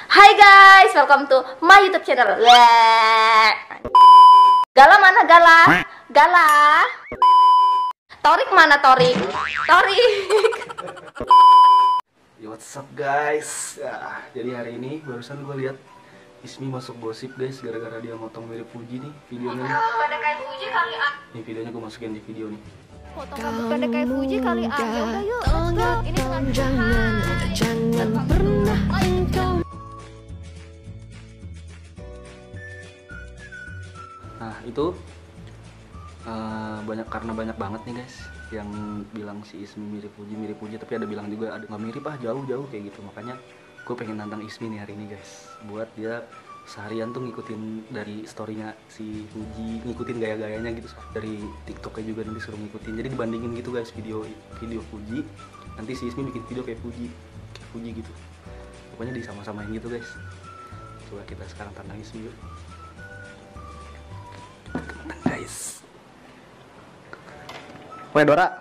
Hai guys, welcome to my YouTube channel. Gala mana Gala? Gala. Torik mana Torik? Torik. Yo, what's up guys? Ya, jadi hari ini barusan gue lihat Ismi masuk gosip guys, gara-gara dia motong mirip Fuji nih videonya. Pada kayak Fuji kali ah. Nih videonya gue masukin di video nih. Potong rambut pendek kayak Fuji kali ah. Ya udah yuk, let's go. Ini jangan pernah engkau. Nah itu karena banyak banget nih guys yang bilang si Ismi mirip Fuji, tapi ada bilang juga ada nggak mirip jauh kayak gitu. Makanya gue pengen nantang Ismi nih hari ini guys, buat dia seharian tuh ngikutin dari storynya si Fuji, ngikutin gaya-gayanya gitu, dari TikToknya juga nanti suruh ngikutin. Jadi dibandingin gitu guys, video Fuji, nanti si Ismi bikin video kayak Fuji gitu. Pokoknya disama-samain gitu guys. Coba kita sekarang tantang Ismi yuk. Tantang guys. Woi Dora.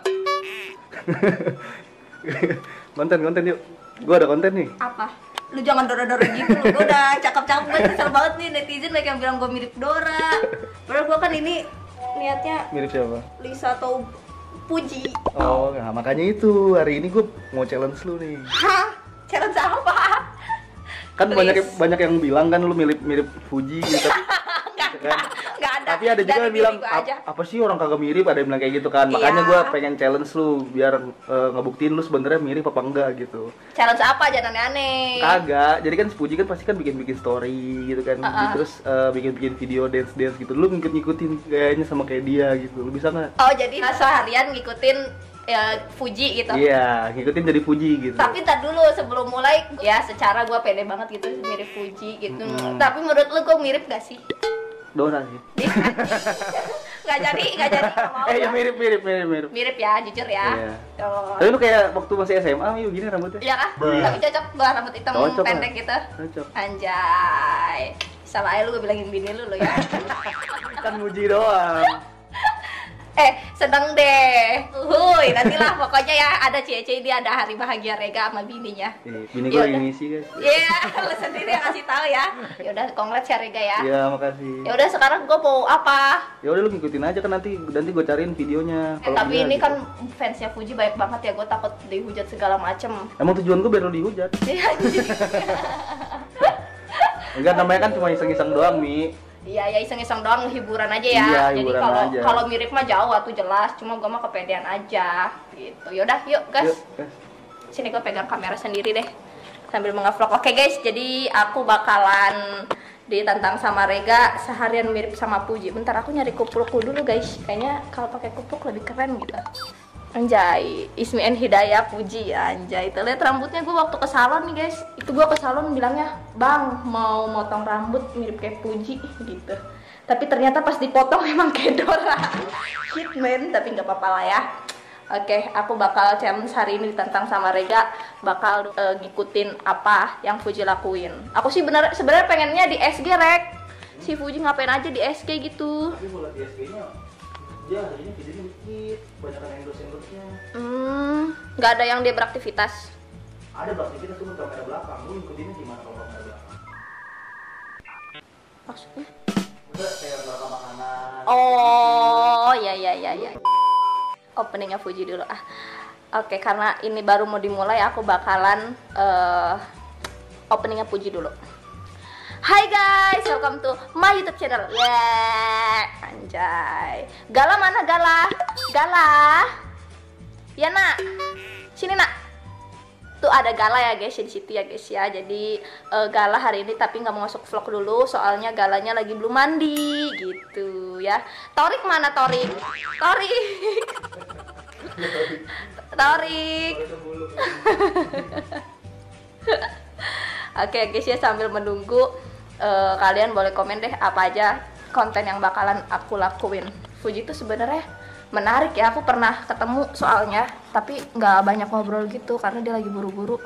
konten yuk. Gue ada konten nih. apa? Lu jangan Dora-Dora gitu lu. Gue udah cakep-cakep banget, kesel banget nih netizen like yang bilang gue mirip Dora. Padahal gue kan ini niatnya Mirip siapa? Lisa atau Fuji. Oh, nah makanya itu hari ini gue mau challenge lu nih. Hah? Challenge apa? Kan Please. banyak yang bilang kan lu mirip Fuji gitu, Nggak ada. tapi ada juga Dari yang bilang diri gua aja. apa sih orang kagak mirip, ada yang bilang kayak gitu kan. Makanya Iya. gue pengen challenge lu biar ngebuktiin lu sebenarnya mirip apa enggak gitu. Challenge apa? Jangan aneh-aneh. Kagak, jadi kan Fuji kan pasti kan bikin story gitu kan, terus bikin video dance gitu. Lu ngikutin gayanya sama kayak dia gitu, lu bisa nggak? Oh, jadi seharian ngikutin ya, Fuji gitu. Iya, ngikutin dari Fuji gitu. Tapi ntar dulu sebelum mulai ya secara gue pede banget gitu mirip Fuji gitu. Tapi menurut lu gue mirip gak sih? Dora sih. Nggak jadi nggak mau. Ya mirip. Mirip ya, jujur ya. Iya. Oh. Tapi lu kayak waktu masih SMA yuk gini rambutnya. Iya kah? Tapi cocok gua rambut hitam Cocok, pendek lah. gitu. Cocok. Anjay. Salah aja lu gue bilangin bini lu ya. Kan muji doang. Seneng deh. Nantilah pokoknya ya ada cie dia ada hari bahagia Rega sama bininya. Bini gue lagi ngisi guys. Iya, lu sendiri yang kasih tahu ya. Ya udah congrats ya Rega ya. Iya, makasih. Ya udah sekarang gue mau apa? Ya udah lu ngikutin aja kan, nanti gue cariin videonya. Kalau Tapi dia, ini gitu. kan fansnya Fuji banyak banget ya, gue takut dihujat segala macem. Emang tujuan gue biar lu dihujat. Iya, anjing. Enggak, namanya kan cuma iseng-iseng doang, Mi. Iya ya iseng-iseng doang, hiburan aja ya. Iya, Jadi hiburan aja. kalau mirip mah jauh atuh jelas, cuma gue mah kepedean aja gitu. Yaudah yuk guys. Yuk, guys. Sini gue pegang kamera sendiri deh sambil mengevlog. Oke guys, jadi aku bakalan ditantang sama Rega seharian mirip sama Fuji. Bentar aku nyari kuplukku dulu guys. Kayaknya kalau pakai kupluk lebih keren gitu. Anjay, Ismi and Hidayah Fuji. Anjay, itu lihat rambutnya. Gue waktu ke salon nih guys, itu gue ke salon bilangnya, "Bang, mau motong rambut mirip kayak Fuji" gitu. Tapi ternyata pas dipotong emang kayak Dora. Hitman, tapi nggak apa-apa lah ya. Oke, aku bakal challenge hari ini ditantang sama Rega, bakal ngikutin apa yang Fuji lakuin. Aku sih sebenarnya pengennya di SG Rek. Si Fuji ngapain aja di SG gitu. Tapi buat di SG-nya, dia hari ini videonya dikit, banyak endorse-nya. Nggak ada yang dia beraktivitas. Ada beraktivitas cuma kamera belakang, lu ngikutinnya gimana kalau kamera belakang? Maksudnya? Udah kayak belakang makanan. Oh, ya. Openingnya Fuji dulu ah. Oke, karena ini baru mau dimulai, aku bakalan openingnya Fuji dulu. Hai guys, welcome to my YouTube channel. Anjay. Gala mana Gala? Gala. Ya nak, sini nak. Tuh ada Gala ya guys di situ ya guys ya. Jadi Gala hari ini tapi nggak mau masuk vlog dulu, soalnya Galanya lagi belum mandi gitu ya. Torik mana Torik? Torik. Oke guys ya, sambil menunggu kalian boleh komen deh apa aja konten yang bakalan aku lakuin. Fuji tuh sebenarnya menarik ya, aku pernah ketemu soalnya, tapi nggak banyak ngobrol gitu karena dia lagi buru-buru.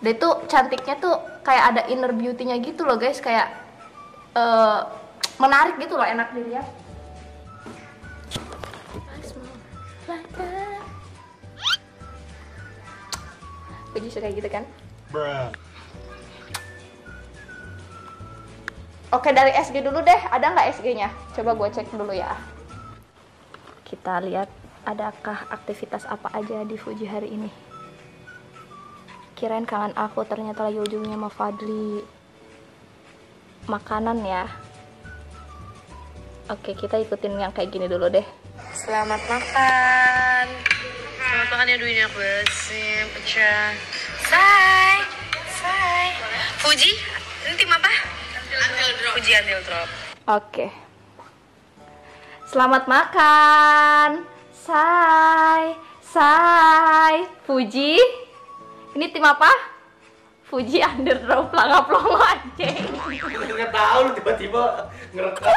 Dia tuh cantiknya tuh kayak ada inner beauty-nya gitu loh guys, kayak menarik gitu loh, enak dilihat. Fuji suka gitu kan? Oke, dari SG dulu deh. Ada nggak SG-nya? Coba gue cek dulu ya. Kita lihat adakah aktivitas apa aja di Fuji hari ini. Kirain kangen aku, ternyata lagi ujungnya sama Fadli. Makanan ya. Oke, kita ikutin yang kayak gini dulu deh. Selamat makan. Selamat makan ya, duitnya bersih, pecah. Say. Fuji, ini tim apa? Until Drop. Fuji Until Drop. Oke. Selamat makan. Say. Fuji. Ini tim apa? Fuji Underdrop pelangga-pelongo anjing. Nggak tahu lu tiba-tiba ngerekam.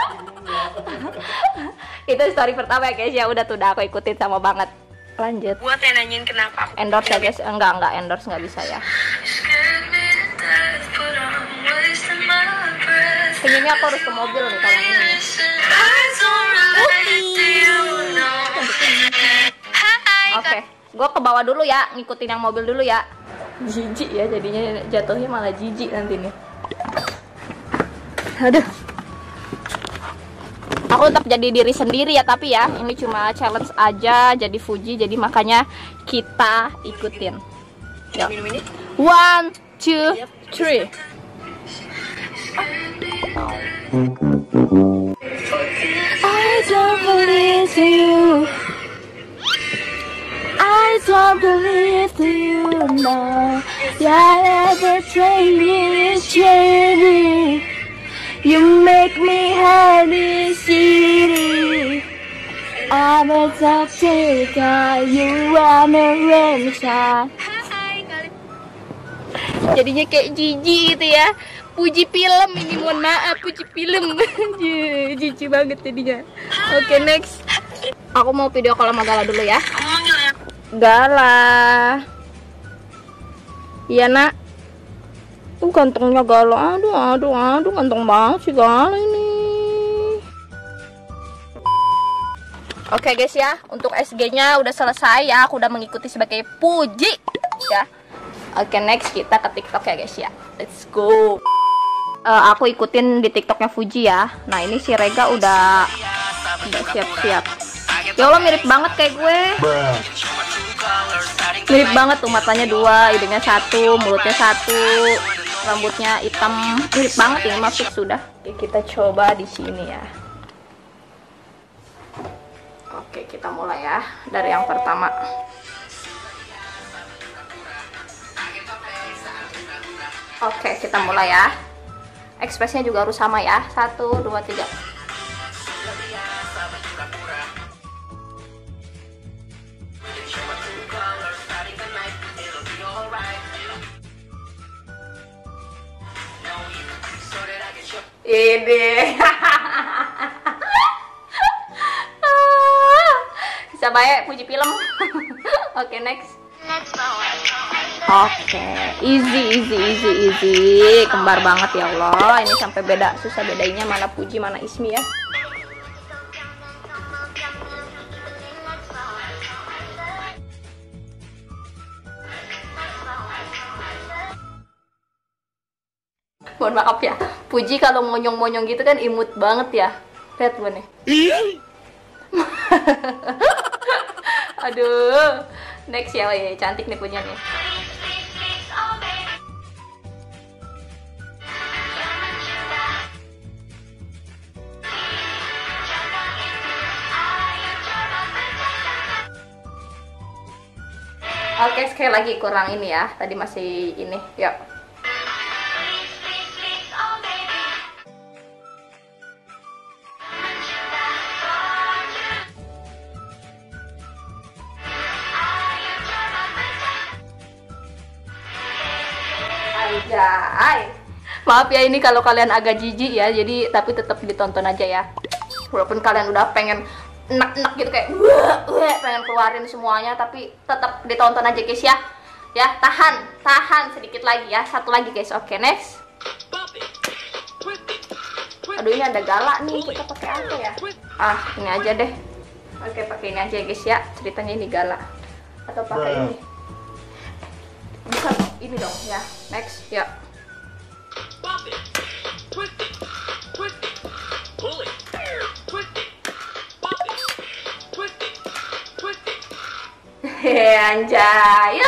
Itu story pertama ya guys, ya udah tuh udah aku ikutin sama banget. Lanjut. Buat yang nanyain kenapa? Endorse ya guys, enggak endorse nggak bisa ya. Kayaknya aku harus ke mobil nih kalau ini. Oke, gue ke bawah dulu ya, ngikutin yang mobil dulu ya. Jijik ya jadinya, jatuhnya malah jijik nanti nih. Aduh. Aku tetap jadi diri sendiri ya, tapi ya ini cuma challenge aja jadi Fuji, jadi makanya kita ikutin. Yuk. 1, 2, 3. I don't believe you. I don't believe you now. Yeah, everything is changing. You make me happy, city. I'm a toxic guy. You are my rainshine. Jadinya kayak jijik gitu ya. Puji film ini, mohon maaf, puji film. Jijik banget jadinya. Oke, next. Aku mau video call sama Gala dulu ya. Gala. Iya nak. Gantengnya Gala. Aduh, ganteng banget sih Gala ini. Oke guys ya, untuk SG-nya udah selesai ya. Aku udah mengikuti sebagai Puji ya. Oke, next kita ke TikTok ya guys ya. Let's go. Aku ikutin di TikToknya Fuji ya. Nah ini si Rega udah siap-siap. Ya Allah, mirip banget kayak gue. Mirip banget tuh, matanya 2, hidungnya 1, mulutnya 1, rambutnya hitam. Mirip banget ini, mah fix sudah. Oke, kita coba di sini ya. Oke, kita mulai ya dari yang pertama. Oke, kita mulai ya. Ekspresinya juga harus sama ya. 1, 2, 3. Ini bisa baik Puji film. Oke, next. Oke, easy. Kembar banget ya Allah. Ini sampai beda, susah bedainnya mana Puji mana Ismi ya. Mohon maaf ya, Puji kalau monyong-monyong gitu kan imut banget ya. Lihat gue nih. Aduh, next ya, cantik nih punya nih. Oke, sekali lagi kurang ini ya. Tadi masih ini, yuk. Anjay. Maaf ya ini kalau kalian agak jijik ya, jadi tapi tetap ditonton aja ya. Walaupun kalian udah pengen enak-enak gitu kayak pengen keluarin semuanya, tapi tetap ditonton aja guys ya. Ya, tahan sedikit lagi ya. Satu lagi guys. Oke, next. Aduh, ini ada Gala nih. Kita pakai apa ya? Ah, ini aja deh. Oke, pakai ini aja guys ya. Ceritanya ini Gala. Atau pakai ini. Bisa ini dong ya. Next, ya. Anjay.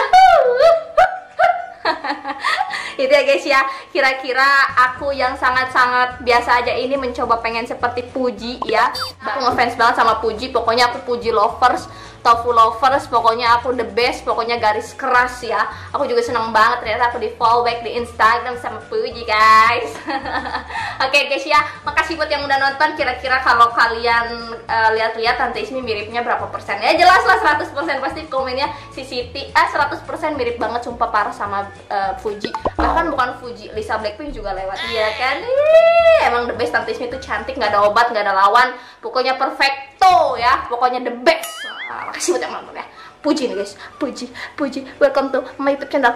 Itu ya guys ya, kira-kira aku yang sangat-sangat biasa aja ini mencoba pengen seperti Puji ya. Aku ngefans banget sama Puji, pokoknya aku Puji lovers, Tofu lovers, pokoknya aku the best, pokoknya garis keras ya. Aku juga senang banget ternyata aku di follow back di Instagram sama Puji guys. Oke guys ya, makasih buat yang udah nonton. Kira-kira kalau kalian lihat-lihat Tante Ismi miripnya berapa persen? Ya jelas lah 100% pasti komennya si Siti 100% mirip banget sumpah parah sama Fuji. Bahkan bukan Fuji, Lisa Blackpink juga lewat dia kan. Emang the best, Tante Ismi itu cantik, nggak ada obat, nggak ada lawan, pokoknya perfecto ya, pokoknya the best. Makasih buat yang nonton ya. Puji nih guys, Puji, welcome to my YouTube channel.